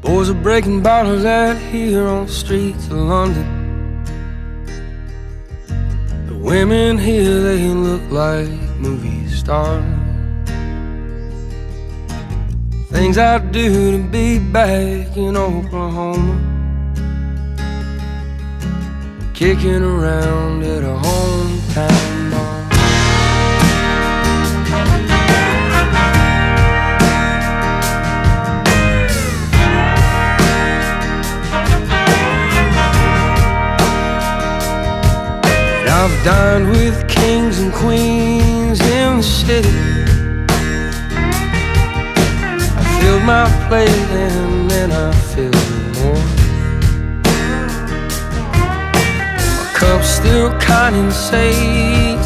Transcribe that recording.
Boys are breaking bottles out here on the streets of London. The women here, they look like movie stars. Things I'd do to be back in Oklahoma, kicking around at a hometown bar. I've dined with kings and queens in the city. I filled my plate and then I filled more. My cup's still condensate.